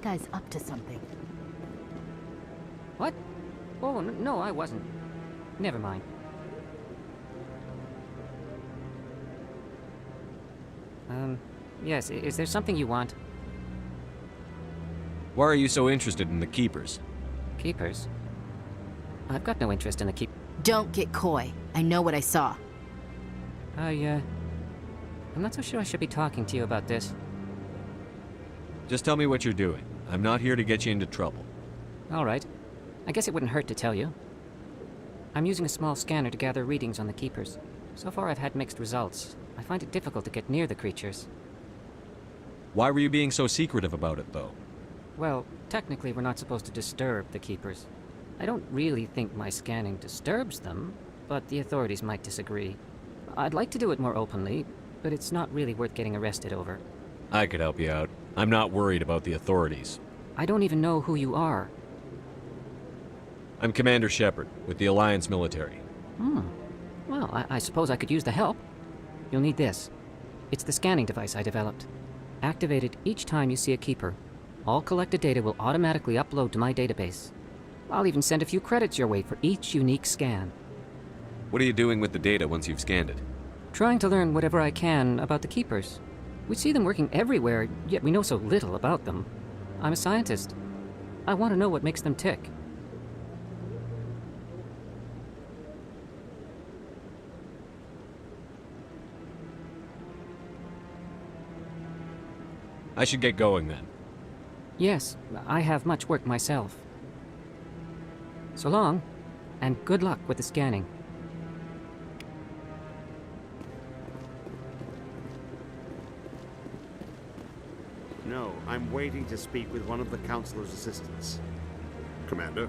guy's up to something. What? Oh, no, I wasn't. Never mind. Yes, is there something you want? Why are you so interested in the Keepers? Keepers? I've got no interest in the keep... Don't get coy. I know what I saw. I'm not so sure I should be talking to you about this. Just tell me what you're doing. I'm not here to get you into trouble. All right. I guess it wouldn't hurt to tell you. I'm using a small scanner to gather readings on the Keepers. So far I've had mixed results. I find it difficult to get near the creatures. Why were you being so secretive about it, though? Well, technically we're not supposed to disturb the Keepers. I don't really think my scanning disturbs them, but the authorities might disagree. I'd like to do it more openly, but it's not really worth getting arrested over. I could help you out. I'm not worried about the authorities. I don't even know who you are. I'm Commander Shepard, with the Alliance military. Well, I suppose I could use the help. You'll need this. It's the scanning device I developed. Activated each time you see a Keeper. All collected data will automatically upload to my database. I'll even send a few credits your way for each unique scan. What are you doing with the data once you've scanned it? Trying to learn whatever I can about the Keepers. We see them working everywhere, yet we know so little about them. I'm a scientist. I want to know what makes them tick. I should get going then. Yes, I have much work myself. So long, and good luck with the scanning. No, I'm waiting to speak with one of the Councilor's assistants. Commander?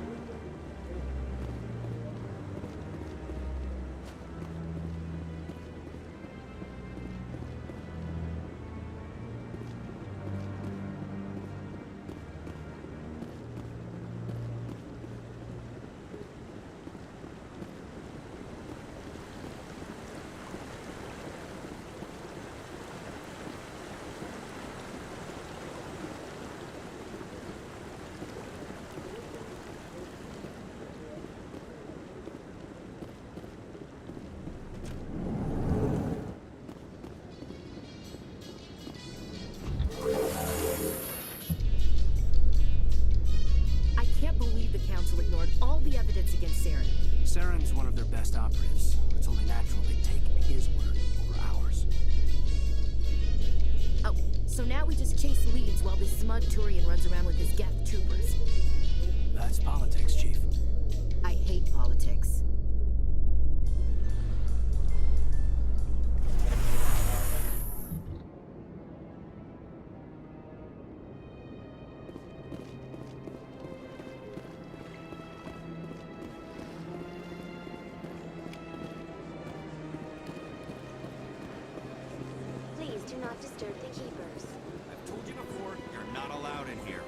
Saren's one of their best operatives. It's only natural they take his word over ours. Oh, so now we just chase leads while this smug Turian runs around with his Geth troopers. That's politics, Chief. I hate politics. Do not disturb the Keepers. I've told you before, you're not allowed in here.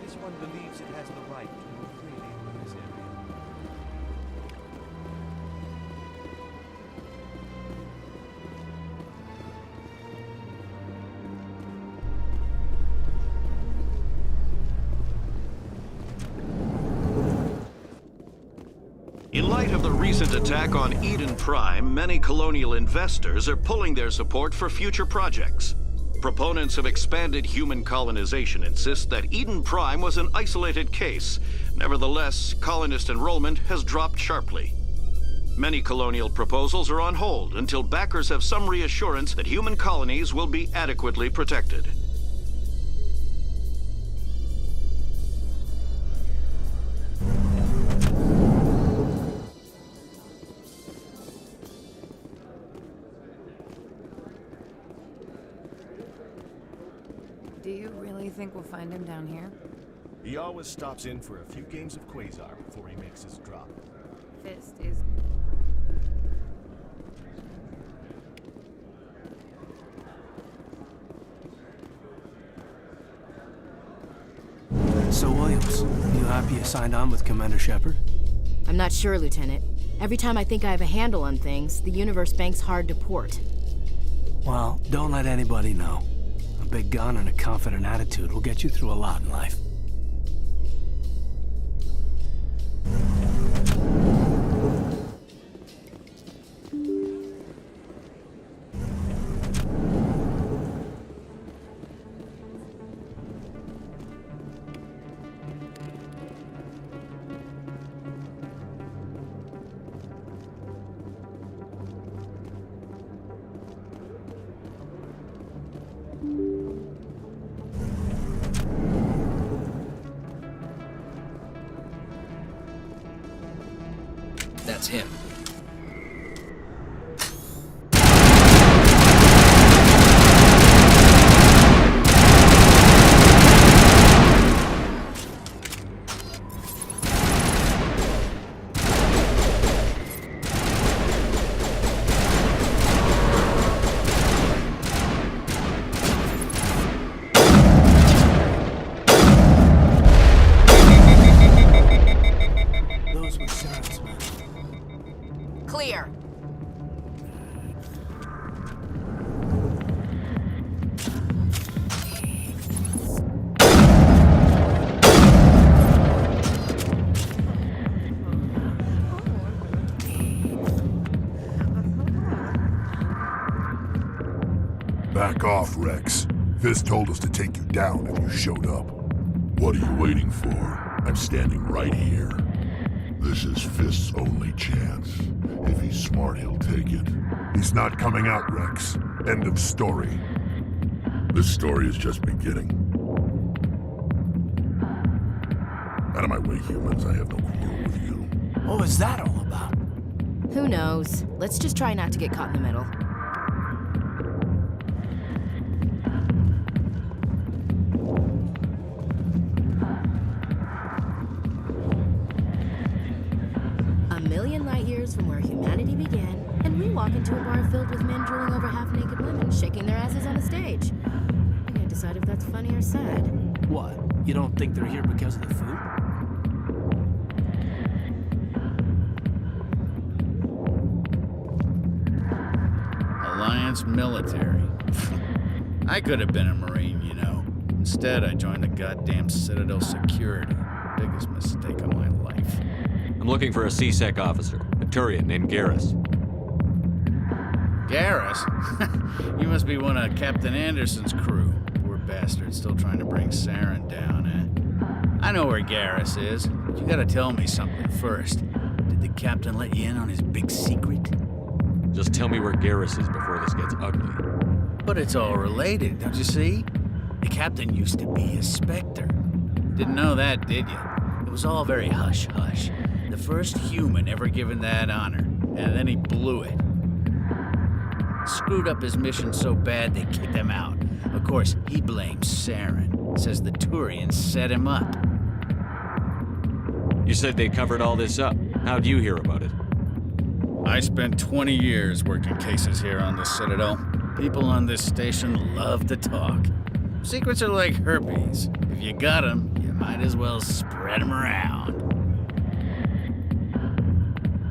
This one believes it has the right to move freely in this area. In light of the recent attack on Eden Prime, many colonial investors are pulling their support for future projects. Proponents of expanded human colonization insist that Eden Prime was an isolated case. Nevertheless, colonist enrollment has dropped sharply. Many colonial proposals are on hold until backers have some reassurance that human colonies will be adequately protected. Do you really think we'll find him down here? He always stops in for a few games of Quasar before he makes his drop. Fist is... So, Williams, you happy you signed on with Commander Shepard? I'm not sure, Lieutenant. Every time I think I have a handle on things, the Universe Bank's hard to port. Well, don't let anybody know. big gun and a confident attitude will get you through a lot in life. That's him. Those were Sarah's men. Clear. Back off, Rex. Fist told us to take you down if you showed up. What are you waiting for? I'm standing right here. This is Fist's only chance. If he's smart, he'll take it. He's not coming out, Rex. End of story. This story is just beginning. Out of my way, humans. I have no quarrel with you. What was that all about? Who knows? Let's just try not to get caught in the middle. A million light years from where humanity began, and we walk into a bar filled with men drooling over half-naked women, shaking their asses on a stage. I can't decide if that's funny or sad. What? You don't think they're here because of the food? Alliance military. I could have been a Marine, you know. Instead, I joined the goddamn Citadel security. Biggest mistake of my life. I'm looking for a C-Sec officer, a Turian named Garrus. Garrus? You must be one of Captain Anderson's crew. Poor bastard, still trying to bring Saren down, eh? I know where Garrus is, but you gotta tell me something first. Did the captain let you in on his big secret? Just tell me where Garrus is before this gets ugly. But it's all related, don't you see? The captain used to be a Spectre. Didn't know that, did you? It was all very hush-hush. The first human ever given that honor, and then he blew it. Screwed up his mission so bad they kicked him out. Of course, he blames Saren. Says the Turians set him up. You said they covered all this up. How'd you hear about it? I spent 20 years working cases here on the Citadel. People on this station love to talk. Secrets are like herpes. If you got them, you might as well spread them around.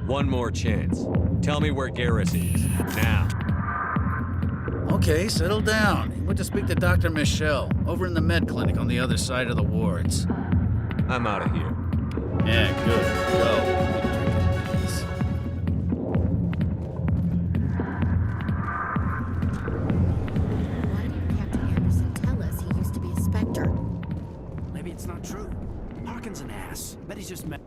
One more chance. Tell me where Garrus is. Now. Okay, settle down. He went to speak to Dr. Mshep over in the med clinic on the other side of the wards. I'm out of here. Yeah, good. Go. Why didn't Captain Anderson tell us he used to be a Spectre? Maybe it's not true. Harkin's an ass. Bet he's just met.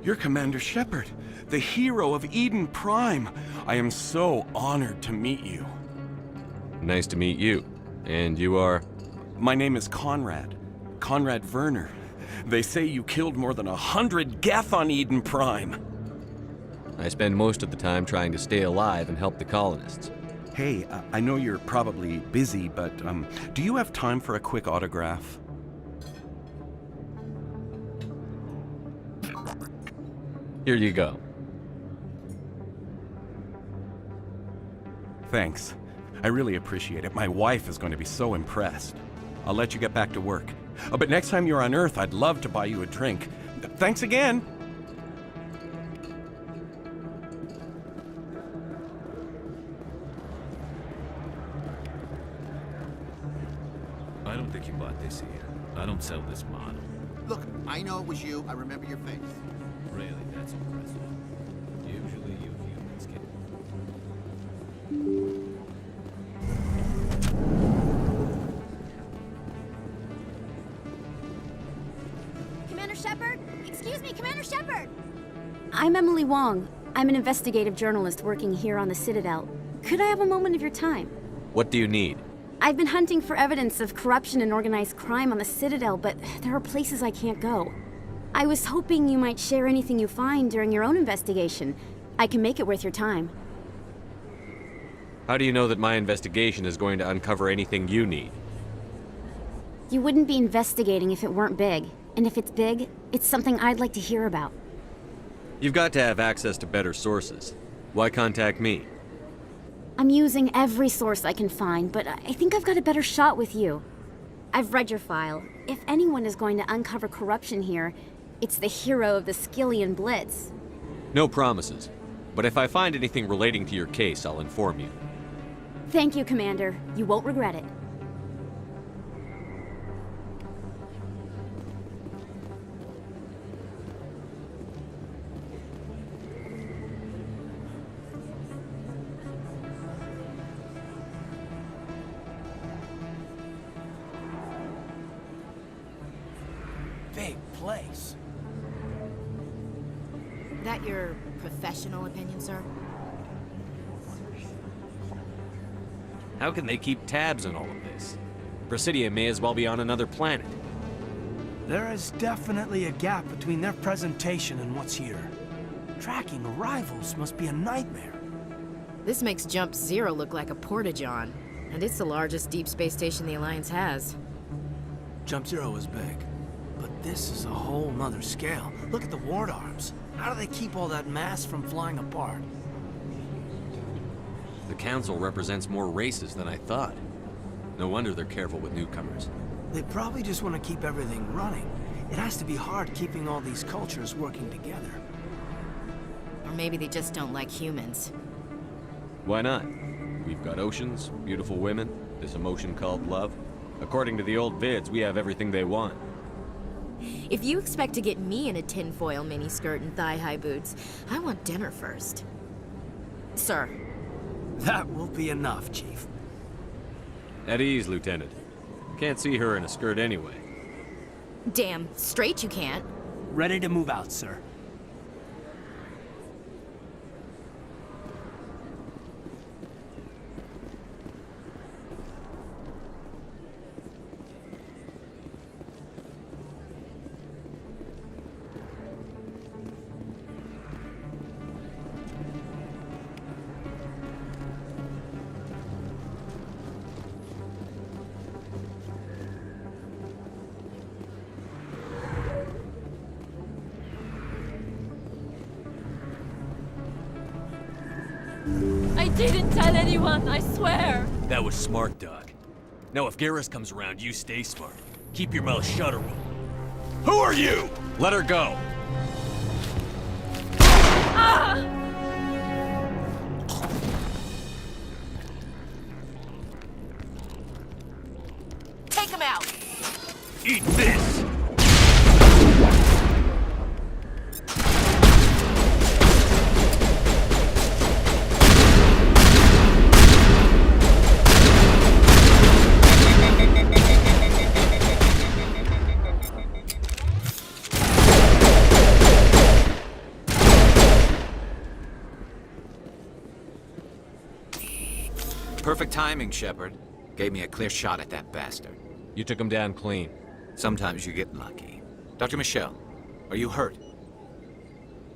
You're Commander Shepard, the hero of Eden Prime. I am so honored to meet you. Nice to meet you. And you are? My name is Conrad. Conrad Werner. They say you killed more than 100 Geth on Eden Prime. I spend most of the time trying to stay alive and help the colonists. Hey, I know you're probably busy, but do you have time for a quick autograph? Here you go. Thanks. I really appreciate it. My wife is going to be so impressed. I'll let you get back to work. Oh, but next time you're on Earth, I'd love to buy you a drink. Thanks again! I don't think you bought this here. I don't sell this model. Look, I know it was you. I remember your face. Really, that's impressive. Usually you humans get... Commander Shepard? Excuse me, Commander Shepard! I'm Emily Wong. I'm an investigative journalist working here on the Citadel. Could I have a moment of your time? What do you need? I've been hunting for evidence of corruption and organized crime on the Citadel, but there are places I can't go. I was hoping you might share anything you find during your own investigation. I can make it worth your time. How do you know that my investigation is going to uncover anything you need? You wouldn't be investigating if it weren't big. And if it's big, it's something I'd like to hear about. You've got to have access to better sources. Why contact me? I'm using every source I can find, but I think I've got a better shot with you. I've read your file. If anyone is going to uncover corruption here, it's the hero of the Skillian Blitz. No promises. But if I find anything relating to your case, I'll inform you. Thank you, Commander. You won't regret it. Big place. That your professional opinion, sir? How can they keep tabs on all of this? Presidia may as well be on another planet. There is definitely a gap between their presentation and what's here. Tracking arrivals must be a nightmare. This makes Jump Zero look like a porta-john, and it's the largest deep space station the Alliance has. Jump Zero is big, but this is a whole nother scale. Look at the ward arms. How do they keep all that mass from flying apart? The Council represents more races than I thought. No wonder they're careful with newcomers. They probably just want to keep everything running. It has to be hard keeping all these cultures working together. Or maybe they just don't like humans. Why not? We've got oceans, beautiful women, this emotion called love. According to the old vids, we have everything they want. If you expect to get me in a tinfoil miniskirt and thigh-high boots, I want dinner first. Sir. That will be enough, Chief. At ease, Lieutenant. Can't see her in a skirt anyway. Damn straight you can't. Ready to move out, sir. I didn't tell anyone, I swear! That was smart, Doc. Now if Garrus comes around, you stay smart. Keep your mouth shut or we'll... Who are you? Let her go! Ah! Take him out! Eat this! Perfect timing, Shepard. Gave me a clear shot at that bastard. You took him down clean. Sometimes you get lucky. Dr. Michelle, are you hurt?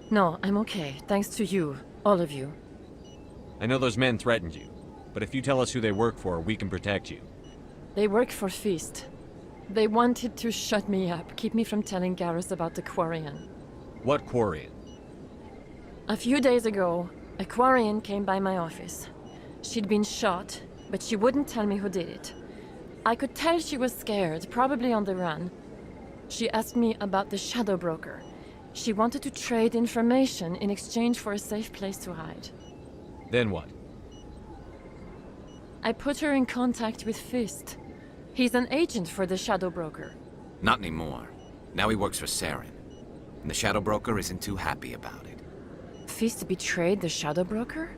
No, I'm okay. Thanks to you. All of you. I know those men threatened you, but if you tell us who they work for, we can protect you. They work for Feast. They wanted to shut me up, keep me from telling Garrus about the Quarian. What Quarian? A few days ago, a Quarian came by my office. She'd been shot, but she wouldn't tell me who did it. I could tell she was scared, probably on the run. She asked me about the Shadow Broker. She wanted to trade information in exchange for a safe place to hide. Then what? I put her in contact with Fist. He's an agent for the Shadow Broker. Not anymore. Now he works for Saren. And the Shadow Broker isn't too happy about it. Fist betrayed the Shadow Broker?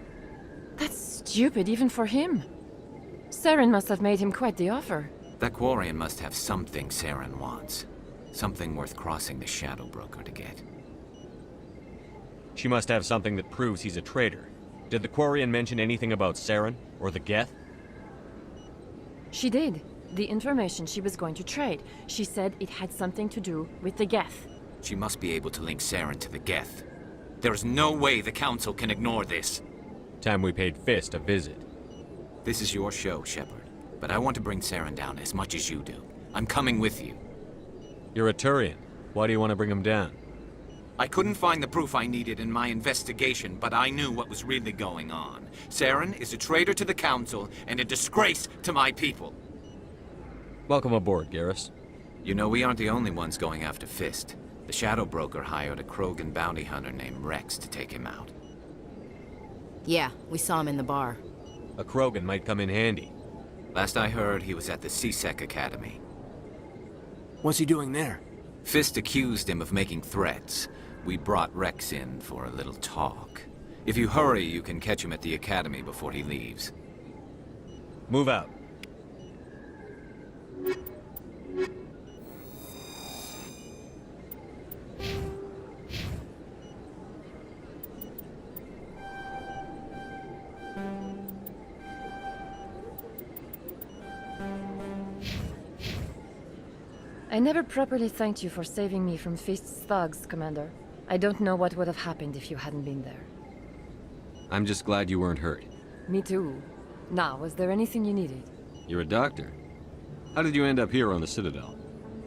That's stupid even for him. Saren must have made him quite the offer. That Quarian must have something Saren wants. Something worth crossing the Shadow Broker to get. She must have something that proves he's a traitor. Did the Quarian mention anything about Saren or the Geth? She did. The information she was going to trade. She said it had something to do with the Geth. She must be able to link Saren to the Geth. There is no way the Council can ignore this. Time we paid Fist a visit. This is your show, Shepard. But I want to bring Saren down as much as you do. I'm coming with you. You're a Turian. Why do you want to bring him down? I couldn't find the proof I needed in my investigation, but I knew what was really going on. Saren is a traitor to the Council and a disgrace to my people. Welcome aboard, Garrus. You know, we aren't the only ones going after Fist. The Shadow Broker hired a Krogan bounty hunter named Rex to take him out. Yeah, we saw him in the bar. A Krogan might come in handy. Last I heard, he was at the CSEC Academy. What's he doing there? Fist accused him of making threats. We brought Rex in for a little talk. If you hurry, you can catch him at the Academy before he leaves. Move out. I never properly thanked you for saving me from Fist's thugs, Commander. I don't know what would have happened if you hadn't been there. I'm just glad you weren't hurt. Me too. Now, was there anything you needed? You're a doctor. How did you end up here on the Citadel?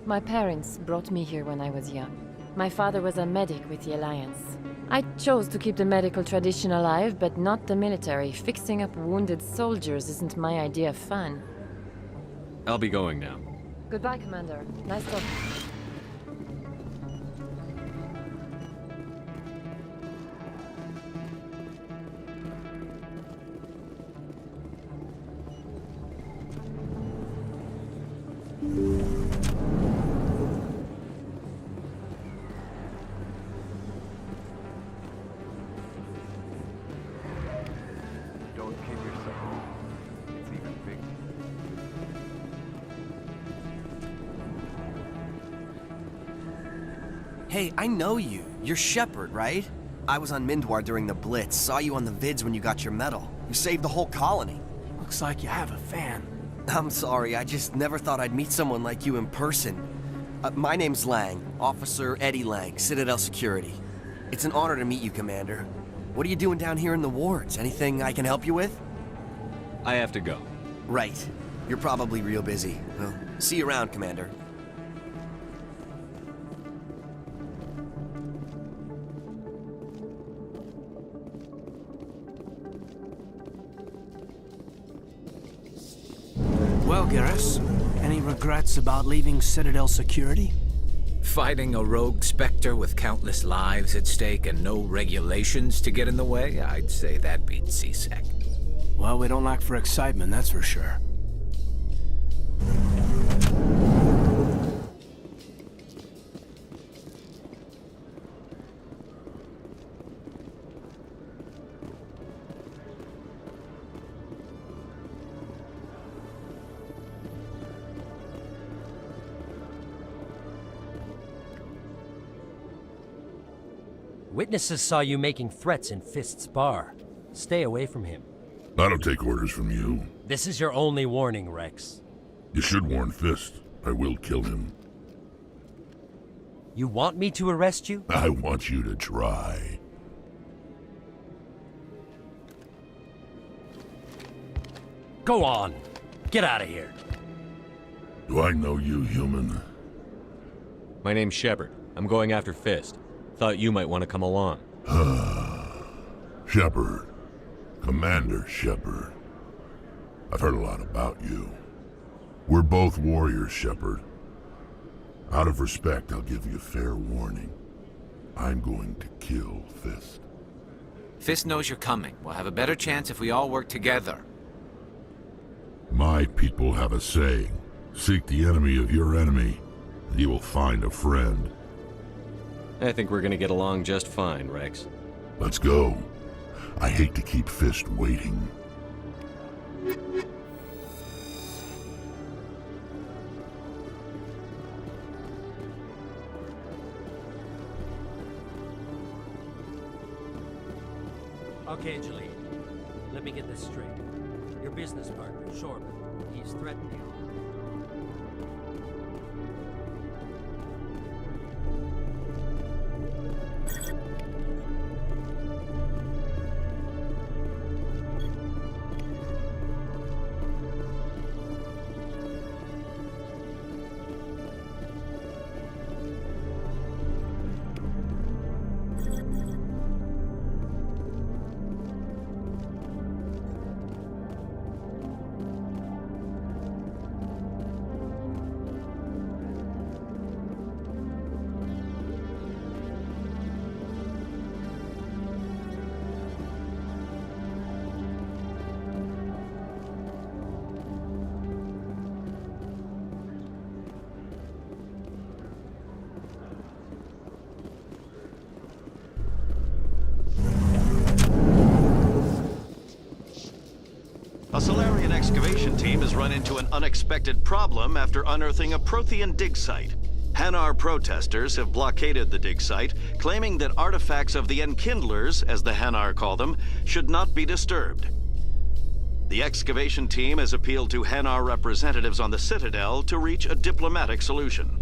My parents brought me here when I was young. My father was a medic with the Alliance. I chose to keep the medical tradition alive, but not the military. Fixing up wounded soldiers isn't my idea of fun. I'll be going now. Goodbye, Commander. Nice talking. Don't kid yourself. It's even bigger. Hey, I know you. You're Shepard, right? I was on Mindwar during the Blitz. Saw you on the vids when you got your medal. You saved the whole colony. Looks like you have a fan. I'm sorry, I just never thought I'd meet someone like you in person. My name's Lang, Officer Eddie Lang, Citadel Security. It's an honor to meet you, Commander. What are you doing down here in the wards? Anything I can help you with? I have to go. Right. You're probably real busy. Well, see you around, Commander. Well, Garrus, any regrets about leaving Citadel Security? Fighting a rogue Spectre with countless lives at stake and no regulations to get in the way? I'd say that beats CSEC. Well, we don't lack for excitement, that's for sure. Witnesses saw you making threats in Fist's bar. Stay away from him. I don't take orders from you. This is your only warning, Rex. You should warn Fist. I will kill him. You want me to arrest you? I want you to try. Go on. Get out of here. Do I know you, human? My name's Shepard. I'm going after Fist. Thought you might want to come along. Shepard. Commander Shepard. I've heard a lot about you. We're both warriors, Shepard. Out of respect, I'll give you fair warning. I'm going to kill Fist. Fist knows you're coming. We'll have a better chance if we all work together. My people have a saying. Seek the enemy of your enemy, and you will find a friend. I think we're gonna get along just fine, Rex. Let's go. I hate to keep Fist waiting. Okay, Jaleel. Let me get this straight. Your business partner, Shorman, he's threatened you. A Solarian excavation team has run into an unexpected problem after unearthing a Prothean dig site. Hanar protesters have blockaded the dig site, claiming that artifacts of the Enkindlers, as the Hanar call them, should not be disturbed. The excavation team has appealed to Hanar representatives on the Citadel to reach a diplomatic solution.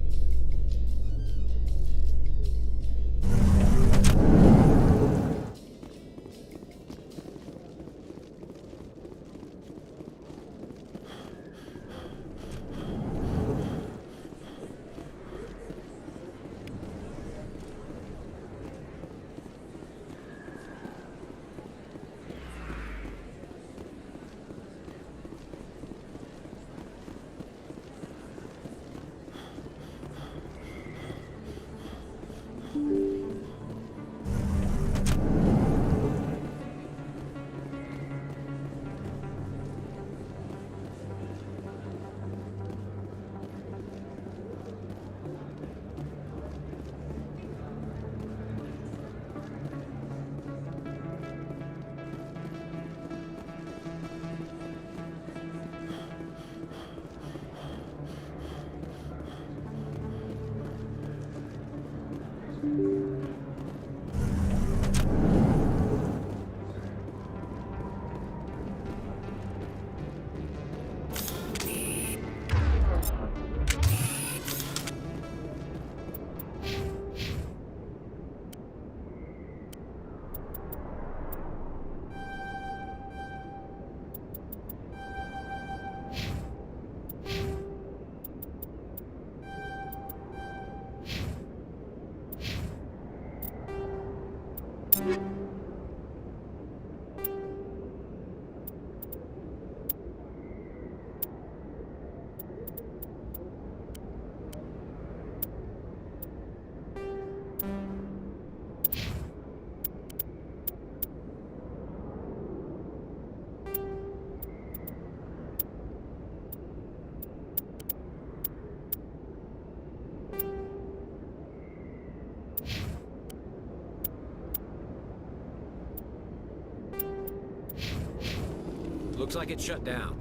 Looks like it's shut down.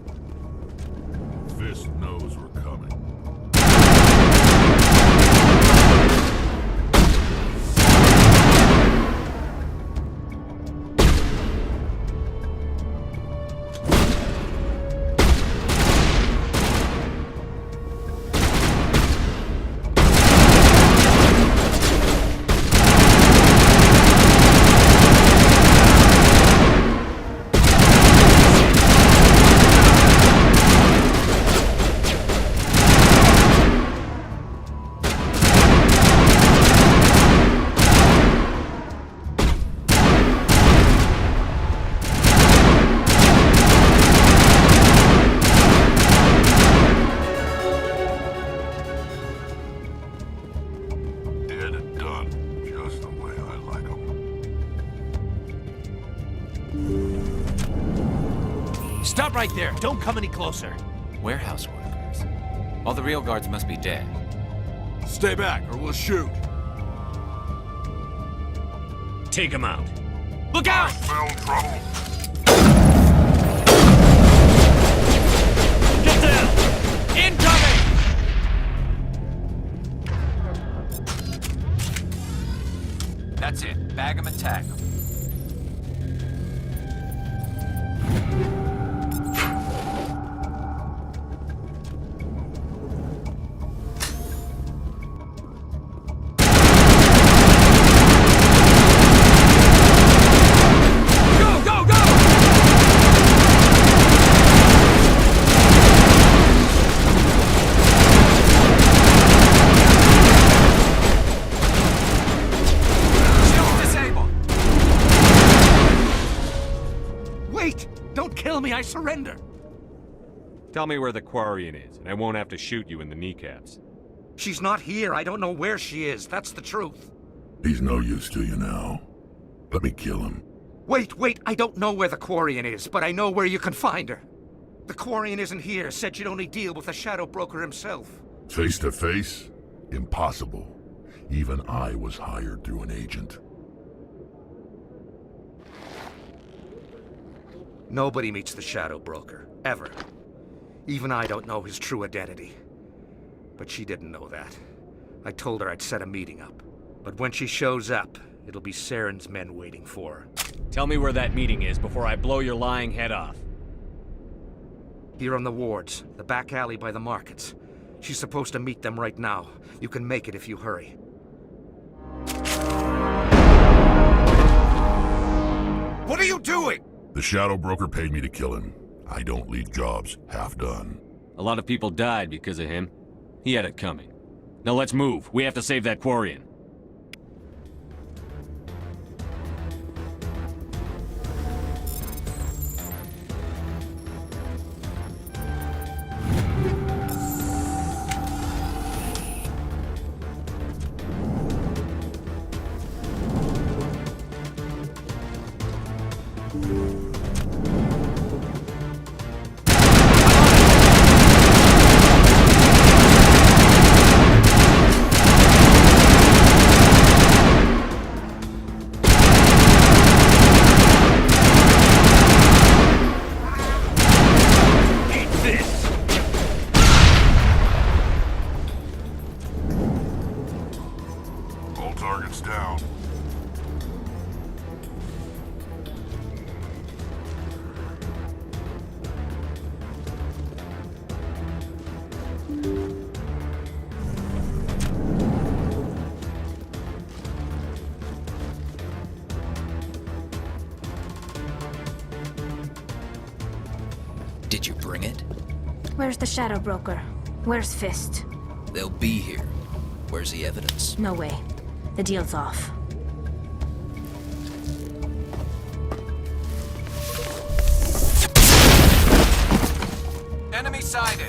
Fist knows we're coming. Stop right there. Don't come any closer. Warehouse workers. All the real guards must be dead. Stay back, or we'll shoot. Take him out. Look out! Smell trouble. Get down! Incoming! That's it. Bag him and tag him. I surrender. Tell me where the Quarian is, and I won't have to shoot you in the kneecaps. She's not here. I don't know where she is. That's the truth. He's no use to you now. Let me kill him. Wait. I don't know where the Quarian is, but I know where you can find her. The Quarian isn't here. Said you'd only deal with the Shadow Broker himself. Face to face? Impossible. Even I was hired through an agent. Nobody meets the Shadow Broker, ever. Even I don't know his true identity. But she didn't know that. I told her I'd set a meeting up. But when she shows up, it'll be Saren's men waiting for her. Tell me where that meeting is before I blow your lying head off. Here on the wards, the back alley by the markets. She's supposed to meet them right now. You can make it if you hurry. What are you doing? The Shadow Broker paid me to kill him. I don't leave jobs half done. A lot of people died because of him. He had it coming. Now let's move. We have to save that Quarian. Targets down. Did you bring it? Where's the Shadow Broker? Where's Fist? They'll be here. Where's the evidence? No way. The deal's off. Enemy sighted.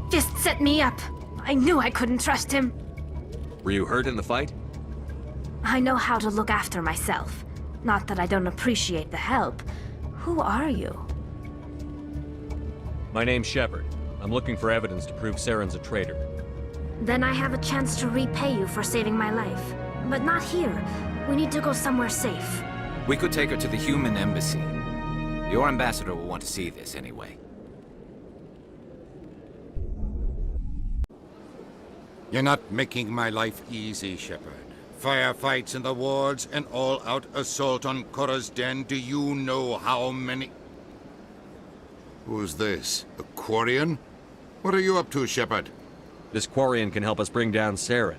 Fist set me up. I knew I couldn't trust him. Were you hurt in the fight? I know how to look after myself. Not that I don't appreciate the help. Who are you? My name's Shepard. I'm looking for evidence to prove Saren's a traitor. Then I have a chance to repay you for saving my life. But not here. We need to go somewhere safe. We could take her to the human embassy. Your ambassador will want to see this anyway. You're not making my life easy, Shepard. Firefights in the wards, an all-out assault on Korra's den. Do you know how many... Who's this? A Quarian? What are you up to, Shepard? This Quarian can help us bring down Saren.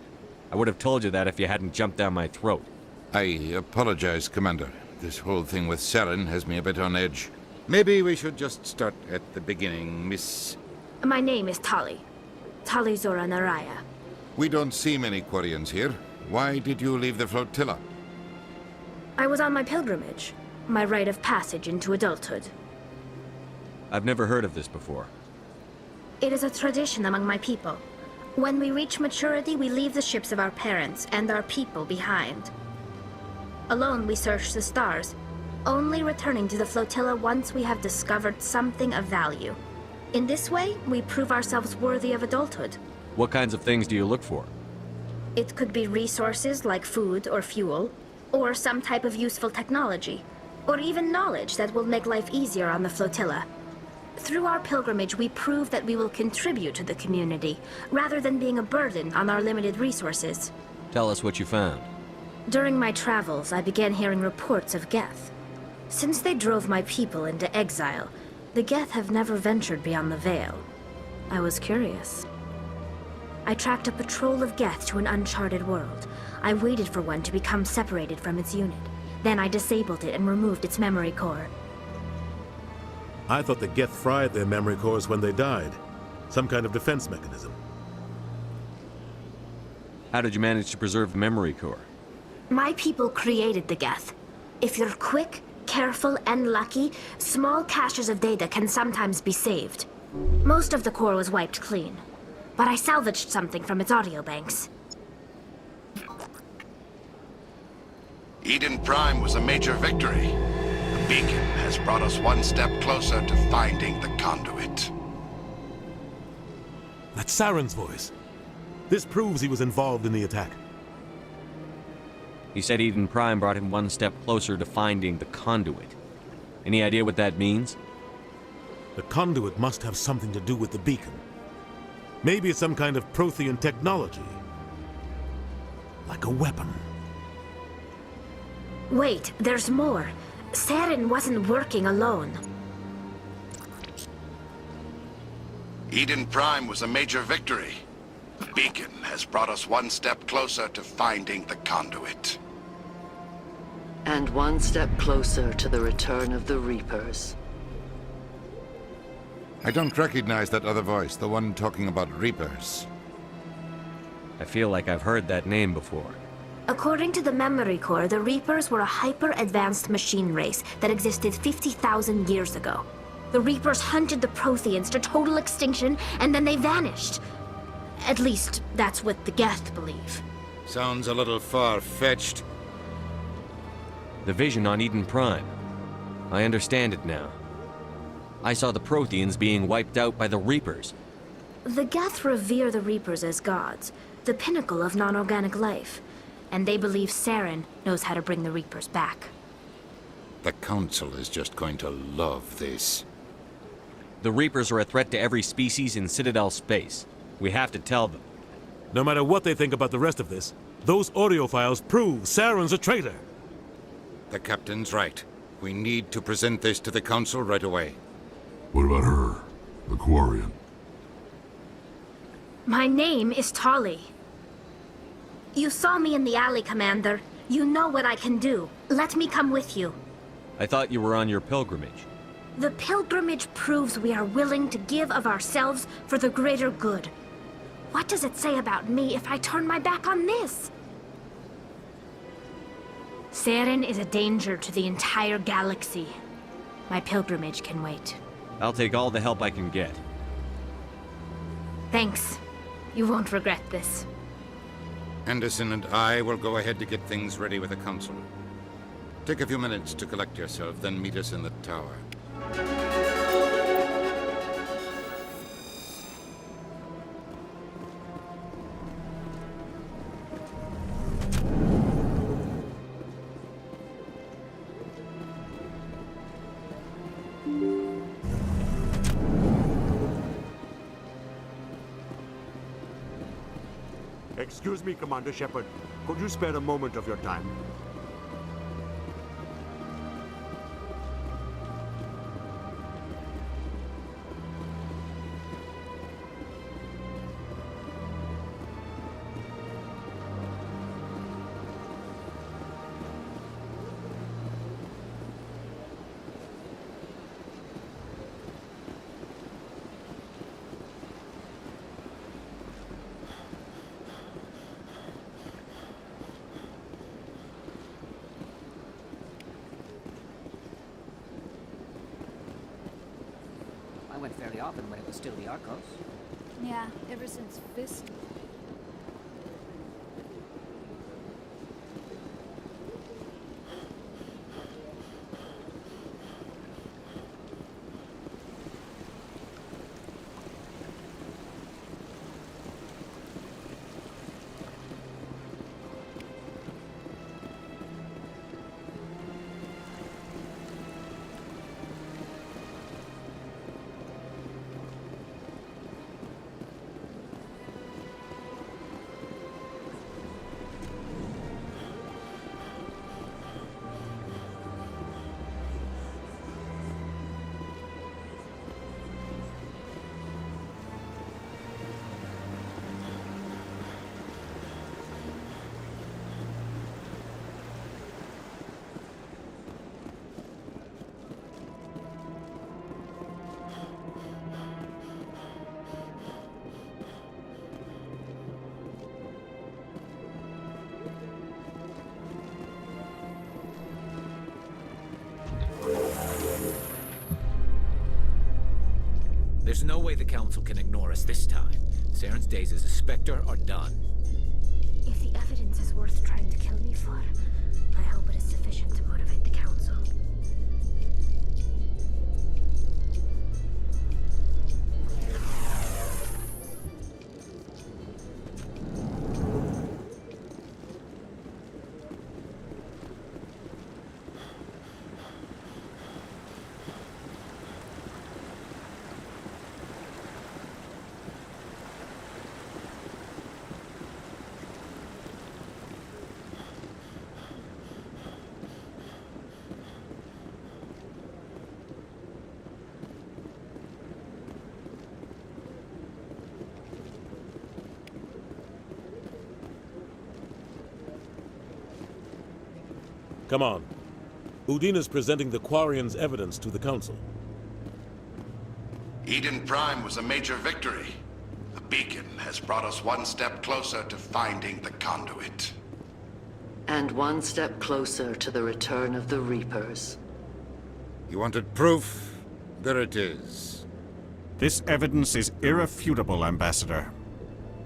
I would have told you that if you hadn't jumped down my throat. I apologize, Commander. This whole thing with Saren has me a bit on edge. Maybe we should just start at the beginning, Miss... My name is Tali. Tali Zora Naraya. We don't see many Quarians here. Why did you leave the flotilla? I was on my pilgrimage. My rite of passage into adulthood. I've never heard of this before. It is a tradition among my people. When we reach maturity, we leave the ships of our parents and our people behind. Alone, we search the stars, only returning to the flotilla once we have discovered something of value. In this way, we prove ourselves worthy of adulthood. What kinds of things do you look for? It could be resources like food or fuel, or some type of useful technology, or even knowledge that will make life easier on the flotilla. Through our pilgrimage, we prove that we will contribute to the community, rather than being a burden on our limited resources. Tell us what you found. During my travels, I began hearing reports of Geth. Since they drove my people into exile, the Geth have never ventured beyond the Veil. I was curious. I tracked a patrol of Geth to an uncharted world. I waited for one to become separated from its unit. Then I disabled it and removed its memory core. I thought the Geth fried their memory cores when they died. Some kind of defense mechanism. How did you manage to preserve the memory core? My people created the Geth. If you're quick, careful, and lucky, small caches of data can sometimes be saved. Most of the core was wiped clean, but I salvaged something from its audio banks. Eden Prime was a major victory. The beacon has brought us one step closer to finding the conduit. That's Saren's voice. This proves he was involved in the attack. He said Eden Prime brought him one step closer to finding the conduit. Any idea what that means? The conduit must have something to do with the beacon. Maybe it's some kind of Prothean technology. Like a weapon. Wait, there's more. Saren wasn't working alone. Eden Prime was a major victory. The beacon has brought us one step closer to finding the conduit. And one step closer to the return of the Reapers. I don't recognize that other voice, the one talking about Reapers. I feel like I've heard that name before. According to the memory core, the Reapers were a hyper-advanced machine race that existed 50,000 years ago. The Reapers hunted the Protheans to total extinction, and then they vanished. At least, that's what the Geth believe. Sounds a little far-fetched. The vision on Eden Prime. I understand it now. I saw the Protheans being wiped out by the Reapers. The Geth revere the Reapers as gods, the pinnacle of non-organic life. And they believe Saren knows how to bring the Reapers back. The Council is just going to love this. The Reapers are a threat to every species in Citadel space. We have to tell them. No matter what they think about the rest of this, those audio files prove Saren's a traitor. The Captain's right. We need to present this to the Council right away. What about her? The Quarian? My name is Tali. You saw me in the alley, Commander. You know what I can do. Let me come with you. I thought you were on your pilgrimage. The pilgrimage proves we are willing to give of ourselves for the greater good. What does it say about me if I turn my back on this? Saren is a danger to the entire galaxy. My pilgrimage can wait. I'll take all the help I can get. Thanks. You won't regret this. Anderson and I will go ahead to get things ready with the Council. Take a few minutes to collect yourself, then meet us in the tower. Excuse me, Commander Shepard. Could you spare a moment of your time? I went fairly often when it was still the Arcos. Yeah, ever since Fist. There's no way the Council can ignore us this time. Saren's days as a Spectre are done. If the evidence is worth trying to kill me for, I hope it is sufficient to motivate the Council. Come on. Udina's presenting the Quarian's evidence to the Council. Eden Prime was a major victory. The beacon has brought us one step closer to finding the conduit. And one step closer to the return of the Reapers. You wanted proof? There it is. This evidence is irrefutable, Ambassador.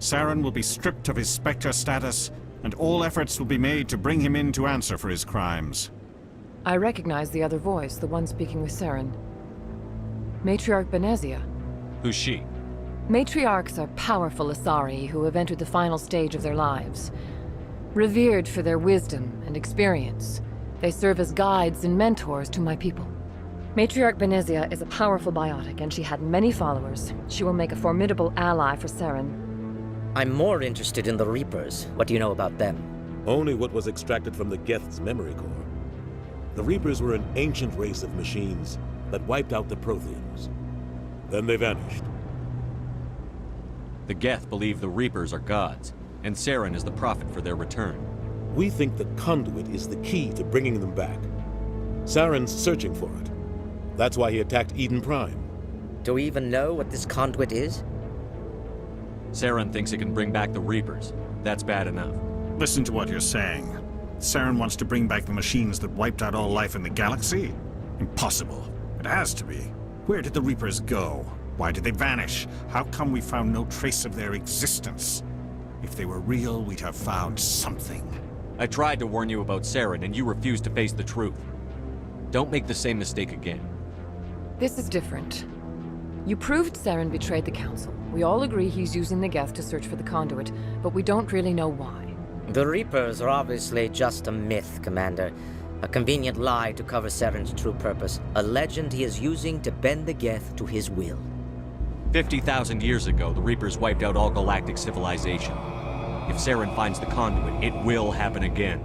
Saren will be stripped of his Spectre status, and all efforts will be made to bring him in to answer for his crimes. I recognize the other voice, the one speaking with Saren. Matriarch Benezia. Who's she? Matriarchs are powerful Asari who have entered the final stage of their lives. Revered for their wisdom and experience, they serve as guides and mentors to my people. Matriarch Benezia is a powerful biotic, and she had many followers. She will make a formidable ally for Saren. I'm more interested in the Reapers. What do you know about them? Only what was extracted from the Geth's memory core. The Reapers were an ancient race of machines that wiped out the Protheans. Then they vanished. The Geth believe the Reapers are gods, and Saren is the prophet for their return. We think the conduit is the key to bringing them back. Saren's searching for it. That's why he attacked Eden Prime. Do we even know what this conduit is? Saren thinks it can bring back the Reapers. That's bad enough. Listen to what you're saying. Saren wants to bring back the machines that wiped out all life in the galaxy? Impossible. It has to be. Where did the Reapers go? Why did they vanish? How come we found no trace of their existence? If they were real, we'd have found something. I tried to warn you about Saren, and you refused to face the truth. Don't make the same mistake again. This is different. You proved Saren betrayed the Council. We all agree he's using the Geth to search for the conduit, but we don't really know why. The Reapers are obviously just a myth, Commander. A convenient lie to cover Saren's true purpose. A legend he is using to bend the Geth to his will. 50,000 years ago, the Reapers wiped out all galactic civilization. If Saren finds the conduit, it will happen again.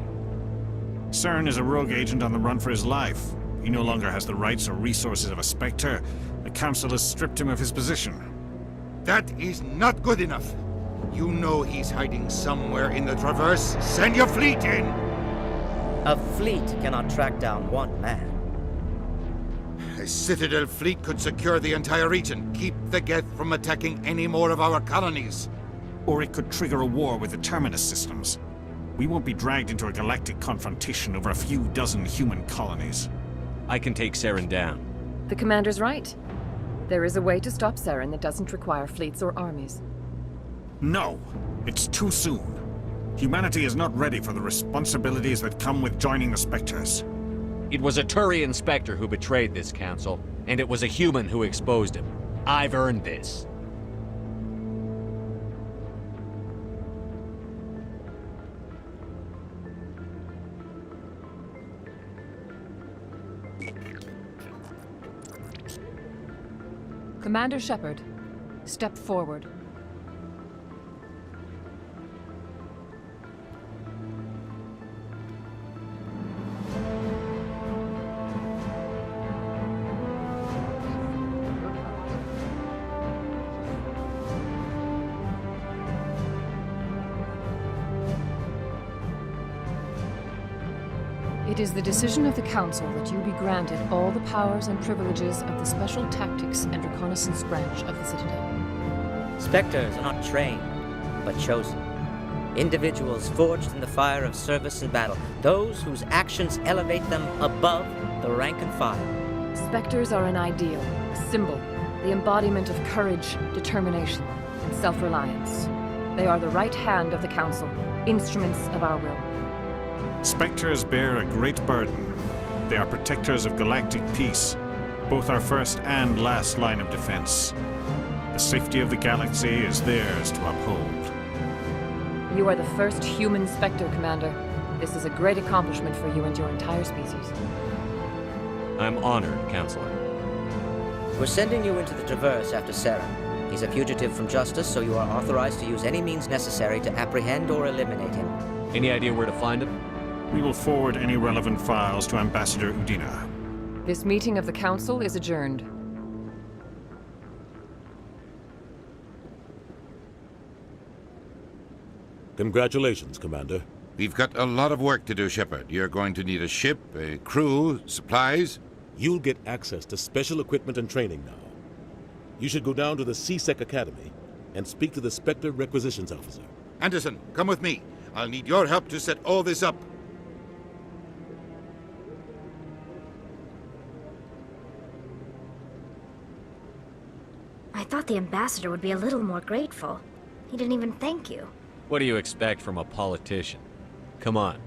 Saren is a rogue agent on the run for his life. He no longer has the rights or resources of a Spectre. The Council has stripped him of his position. That is not good enough. You know he's hiding somewhere in the Traverse. Send your fleet in! A fleet cannot track down one man. A Citadel fleet could secure the entire region, keep the Geth from attacking any more of our colonies. Or it could trigger a war with the Terminus systems. We won't be dragged into a galactic confrontation over a few dozen human colonies. I can take Saren down. The Commander's right. There is a way to stop Saren that doesn't require fleets or armies. No, it's too soon. Humanity is not ready for the responsibilities that come with joining the Spectres. It was a Turian Spectre who betrayed this council, and it was a human who exposed him. I've earned this. Commander Shepard, step forward. It is the decision of the Council that you be granted all the powers and privileges of the Special Tactics and Reconnaissance Branch of the Citadel. Spectres are not trained, but chosen. Individuals forged in the fire of service and battle, those whose actions elevate them above the rank and file. Spectres are an ideal, a symbol, the embodiment of courage, determination, and self-reliance. They are the right hand of the Council, instruments of our will. Spectres bear a great burden. They are protectors of galactic peace, both our first and last line of defense. The safety of the galaxy is theirs to uphold. You are the first human Spectre, Commander. This is a great accomplishment for you and your entire species. I'm honored, Counselor. We're sending you into the Traverse after Saren. He's a fugitive from justice, so you are authorized to use any means necessary to apprehend or eliminate him. Any idea where to find him? We will forward any relevant files to Ambassador Udina. This meeting of the Council is adjourned. Congratulations, Commander. We've got a lot of work to do, Shepard. You're going to need a ship, a crew, supplies. You'll get access to special equipment and training now. You should go down to the C-Sec Academy and speak to the Spectre Requisitions Officer. Anderson, come with me. I'll need your help to set all this up. I thought the ambassador would be a little more grateful. He didn't even thank you. What do you expect from a politician? Come on.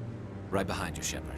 Right behind you, Shepard.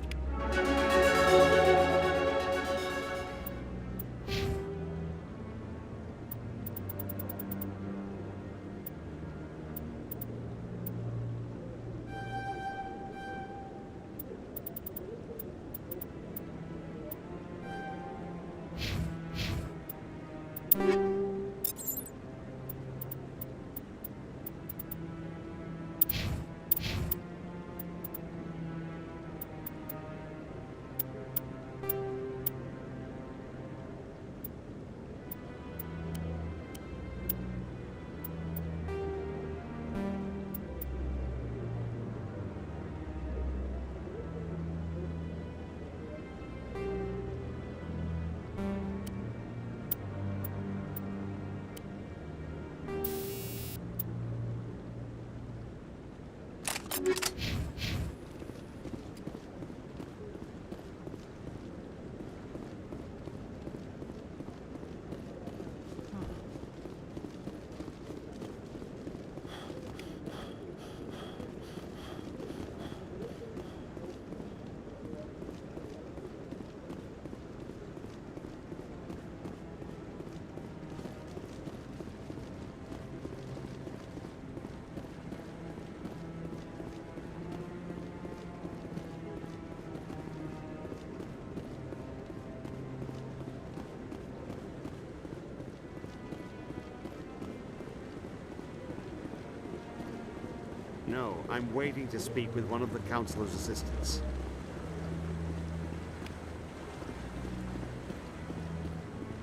No, I'm waiting to speak with one of the Councilor's assistants.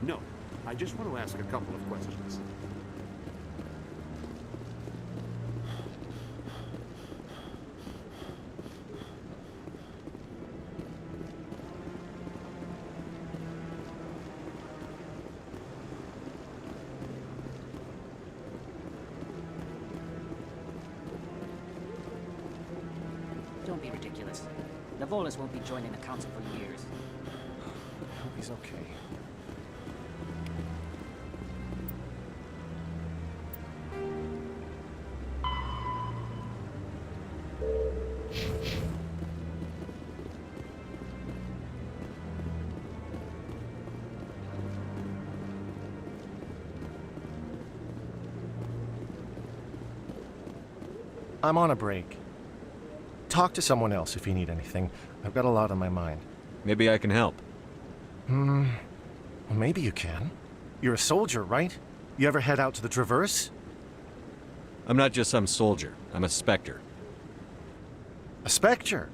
No, I just want to ask a couple of questions. Don't be ridiculous. Navolas won't be joining the council for years. I hope he's okay. I'm on a break. Talk to someone else if you need anything. I've got a lot on my mind. Maybe I can help. Well, maybe you can. You're a soldier, right? You ever head out to the Traverse? I'm not just some soldier. I'm a Spectre. A Spectre?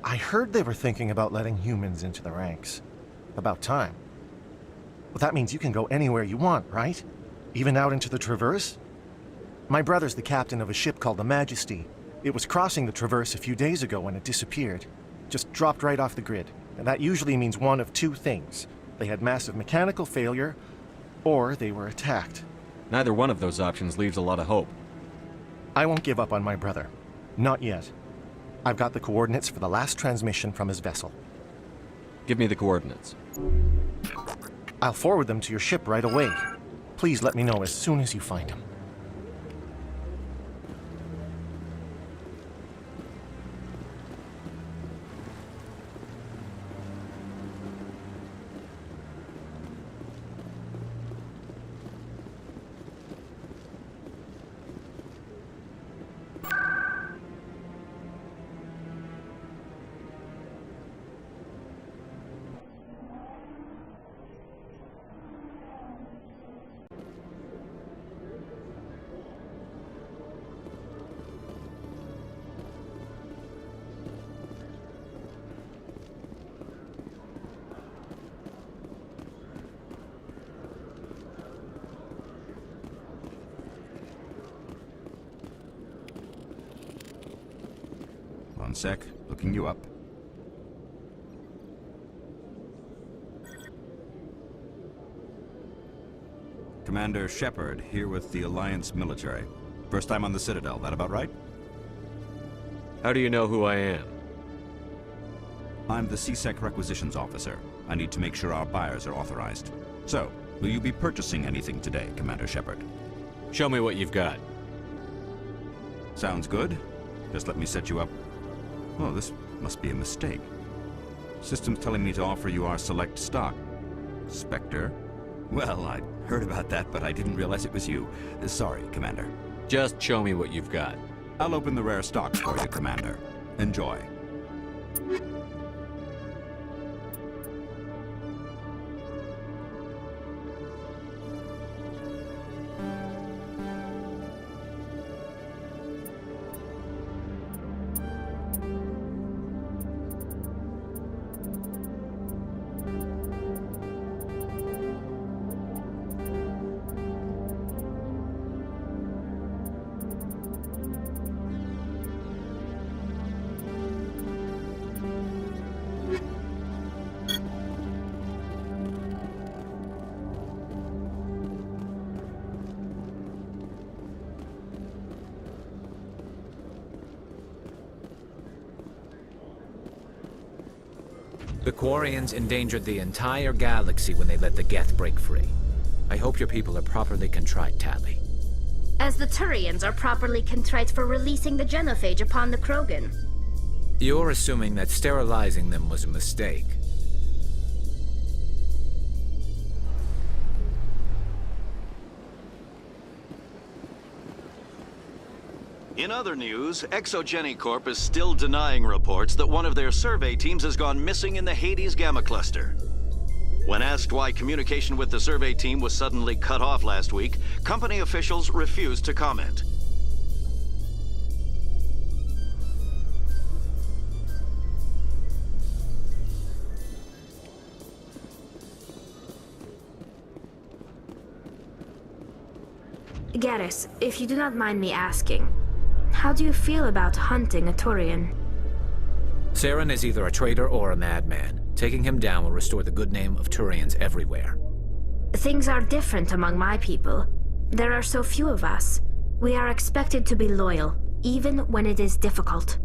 I heard they were thinking about letting humans into the ranks. About time. Well, that means you can go anywhere you want, right? Even out into the Traverse? My brother's the captain of a ship called the Majesty. It was crossing the Traverse a few days ago when it disappeared. Just dropped right off the grid. And that usually means one of two things. They had massive mechanical failure, or they were attacked. Neither one of those options leaves a lot of hope. I won't give up on my brother. Not yet. I've got the coordinates for the last transmission from his vessel. Give me the coordinates. I'll forward them to your ship right away. Please let me know as soon as you find them. One sec, looking you up. Commander Shepard, here with the Alliance military. First time on the Citadel, that about right? How do you know who I am? I'm the CSEC requisitions officer. I need to make sure our buyers are authorized. So, will you be purchasing anything today, Commander Shepard? Show me what you've got. Sounds good. Just let me set you up. Oh, this must be a mistake. System's telling me to offer you our select stock. Spectre? Well, I heard about that, but I didn't realize it was you. Sorry, Commander. Just show me what you've got. I'll open the rare stock for you, Commander. Enjoy. The Quarians endangered the entire galaxy when they let the Geth break free. I hope your people are properly contrite, Tally. As the Turians are properly contrite for releasing the genophage upon the Krogan. You're assuming that sterilizing them was a mistake. In other news, Exogeny Corp is still denying reports that one of their survey teams has gone missing in the Hades Gamma Cluster. When asked why communication with the survey team was suddenly cut off last week, company officials refused to comment. Garrus, if you do not mind me asking, how do you feel about hunting a Turian? Saren is either a traitor or a madman. Taking him down will restore the good name of Turians everywhere. Things are different among my people. There are so few of us. We are expected to be loyal, even when it is difficult.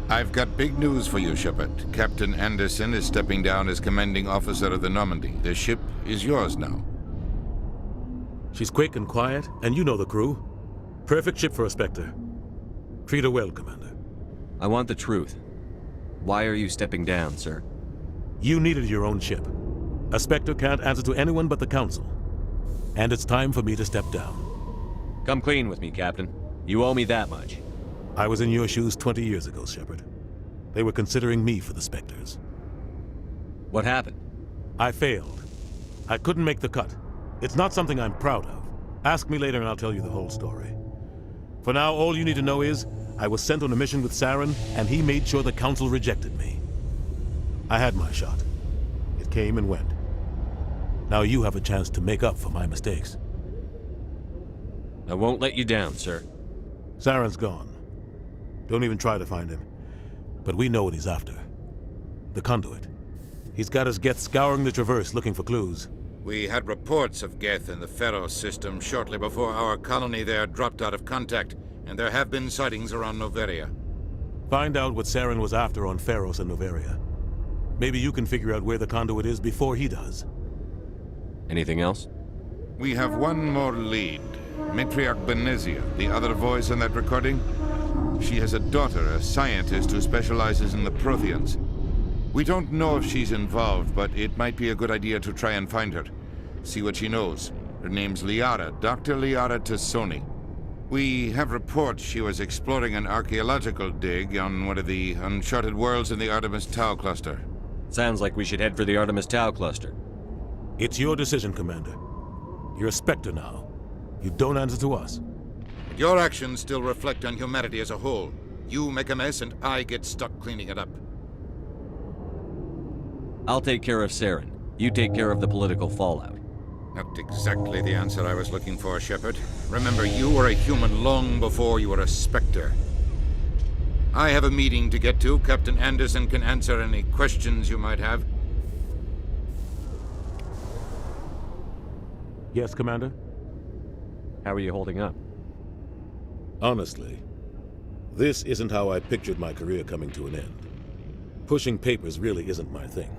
I've got big news for you, Shepard. Captain Anderson is stepping down as commanding officer of the Normandy. The ship is yours now. She's quick and quiet, and you know the crew. Perfect ship for a Spectre. Treat her well, Commander. I want the truth. Why are you stepping down, sir? You needed your own ship. A Spectre can't answer to anyone but the Council. And it's time for me to step down. Come clean with me, Captain. You owe me that much. I was in your shoes 20 years ago, Shepard. They were considering me for the Spectres. What happened? I failed. I couldn't make the cut. It's not something I'm proud of. Ask me later and I'll tell you the whole story. For now, all you need to know is, I was sent on a mission with Saren, and he made sure the Council rejected me. I had my shot. It came and went. Now you have a chance to make up for my mistakes. I won't let you down, sir. Saren's gone. Don't even try to find him. But we know what he's after. The conduit. He's got his Geth scouring the Traverse looking for clues. We had reports of Geth in the Pharaoh system shortly before our colony there dropped out of contact, and there have been sightings around Noveria. Find out what Saren was after on Pharos and Noveria. Maybe you can figure out where the conduit is before he does. Anything else? We have one more lead. Matriarch Benezia, the other voice in that recording. She has a daughter, a scientist who specializes in the Protheans. We don't know if she's involved, but it might be a good idea to try and find her. See what she knows. Her name's Liara, Dr. Liara Tassoni. We have reports she was exploring an archaeological dig on one of the uncharted worlds in the Artemis Tau cluster. Sounds like we should head for the Artemis Tau cluster. It's your decision, Commander. You're a Spectre now. You don't answer to us. Your actions still reflect on humanity as a whole. You make a mess and I get stuck cleaning it up. I'll take care of Saren. You take care of the political fallout. Not exactly the answer I was looking for, Shepard. Remember, you were a human long before you were a Spectre. I have a meeting to get to. Captain Anderson can answer any questions you might have. Yes, Commander? How are you holding up? Honestly, this isn't how I pictured my career coming to an end. Pushing papers really isn't my thing,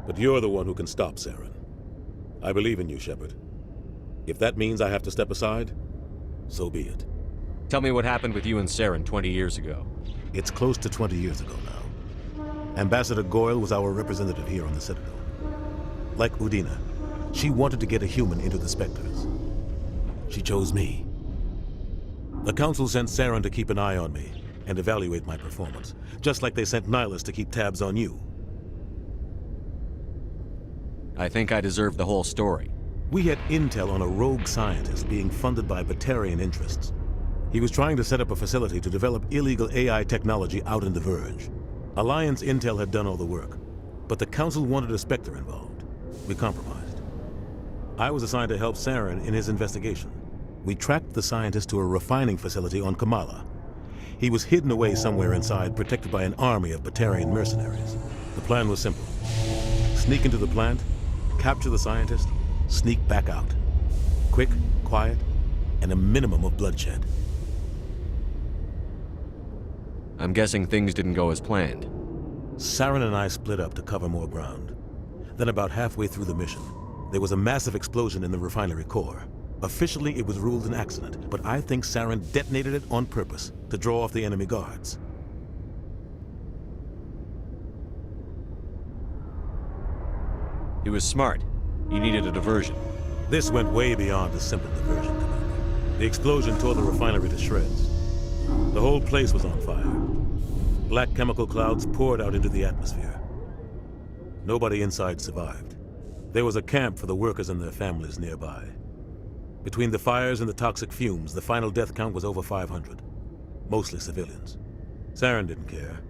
but you're the one who can stop Saren. I believe in you, Shepard. If that means I have to step aside, so be it. Tell me what happened with you and Saren 20 years ago. It's close to 20 years ago now. Ambassador Goyle was our representative here on the Citadel. Like Udina, she wanted to get a human into the Spectres. She chose me. The Council sent Saren to keep an eye on me and evaluate my performance, just like they sent Nihilus to keep tabs on you. I think I deserve the whole story. We had intel on a rogue scientist being funded by Batarian interests. He was trying to set up a facility to develop illegal AI technology out in the Verge. Alliance intel had done all the work, but the Council wanted a Spectre involved. We compromised. I was assigned to help Saren in his investigation. We tracked the scientist to a refining facility on Kamala. He was hidden away somewhere inside, protected by an army of Batarian mercenaries. The plan was simple. Sneak into the plant, capture the scientist, sneak back out. Quick, quiet, and a minimum of bloodshed. I'm guessing things didn't go as planned. Saren and I split up to cover more ground. Then about halfway through the mission, there was a massive explosion in the refinery core. Officially, it was ruled an accident, but I think Saren detonated it on purpose to draw off the enemy guards. He was smart. He needed a diversion. This went way beyond a simple diversion, Commander. The explosion tore the refinery to shreds. The whole place was on fire. Black chemical clouds poured out into the atmosphere. Nobody inside survived. There was a camp for the workers and their families nearby. Between the fires and the toxic fumes, the final death count was over 500. Mostly civilians. Saren didn't care.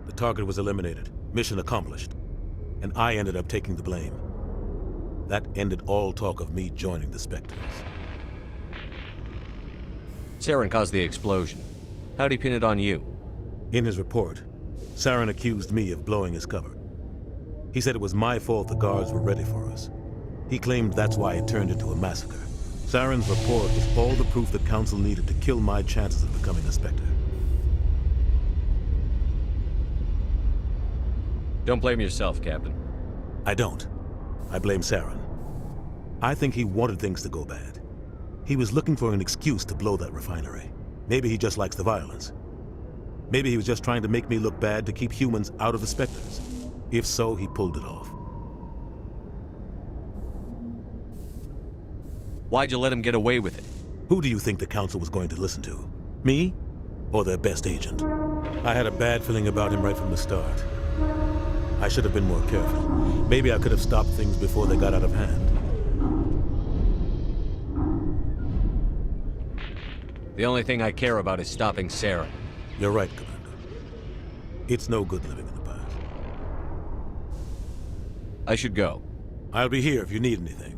The target was eliminated, mission accomplished. And I ended up taking the blame. That ended all talk of me joining the Spectres. Saren caused the explosion. How'd he pin it on you? In his report, Saren accused me of blowing his cover. He said it was my fault the guards were ready for us. He claimed that's why it turned into a massacre. Saren's report was all the proof the Council needed to kill my chances of becoming a Spectre. Don't blame yourself, Captain. I don't. I blame Saren. I think he wanted things to go bad. He was looking for an excuse to blow that refinery. Maybe he just likes the violence. Maybe he was just trying to make me look bad to keep humans out of the Spectres. If so, he pulled it off. Why'd you let him get away with it? Who do you think the Council was going to listen to? Me? Or their best agent? I had a bad feeling about him right from the start. I should have been more careful. Maybe I could have stopped things before they got out of hand. The only thing I care about is stopping Saren. You're right, Commander. It's no good living in the past. I should go. I'll be here if you need anything.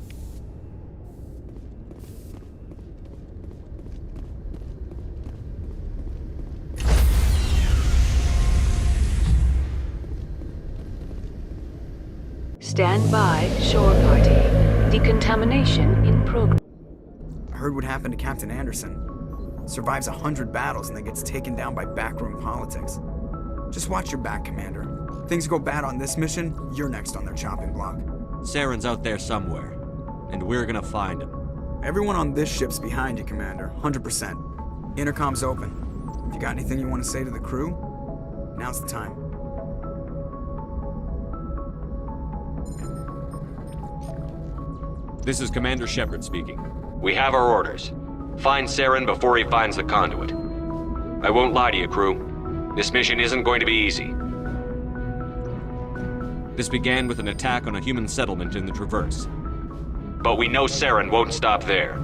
Stand by, shore party. Decontamination in progress. I heard what happened to Captain Anderson. Survives 100 battles and then gets taken down by backroom politics. Just watch your back, Commander. Things go bad on this mission, you're next on their chopping block. Saren's out there somewhere, and we're gonna find him. Everyone on this ship's behind you, Commander. 100%. Intercom's open. If you got anything you want to say to the crew, now's the time. This is Commander Shepard speaking. We have our orders. Find Saren before he finds the conduit. I won't lie to you, crew. This mission isn't going to be easy. This began with an attack on a human settlement in the Traverse. But we know Saren won't stop there.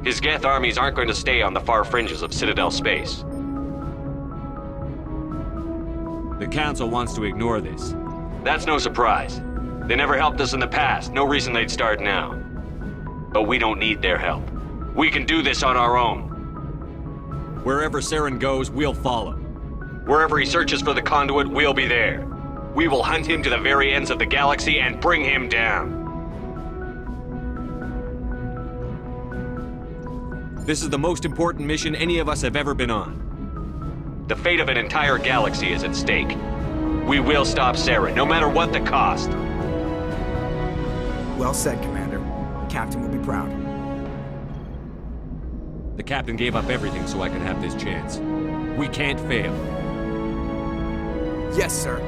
His Geth armies aren't going to stay on the far fringes of Citadel space. The Council wants to ignore this. That's no surprise. They never helped us in the past, no reason they'd start now. But we don't need their help. We can do this on our own. Wherever Saren goes, we'll follow. Wherever he searches for the conduit, we'll be there. We will hunt him to the very ends of the galaxy and bring him down. This is the most important mission any of us have ever been on. The fate of an entire galaxy is at stake. We will stop Saren, no matter what the cost. Well said, Commander. The Captain will be proud. The Captain gave up everything so I could have this chance. We can't fail. Yes, sir.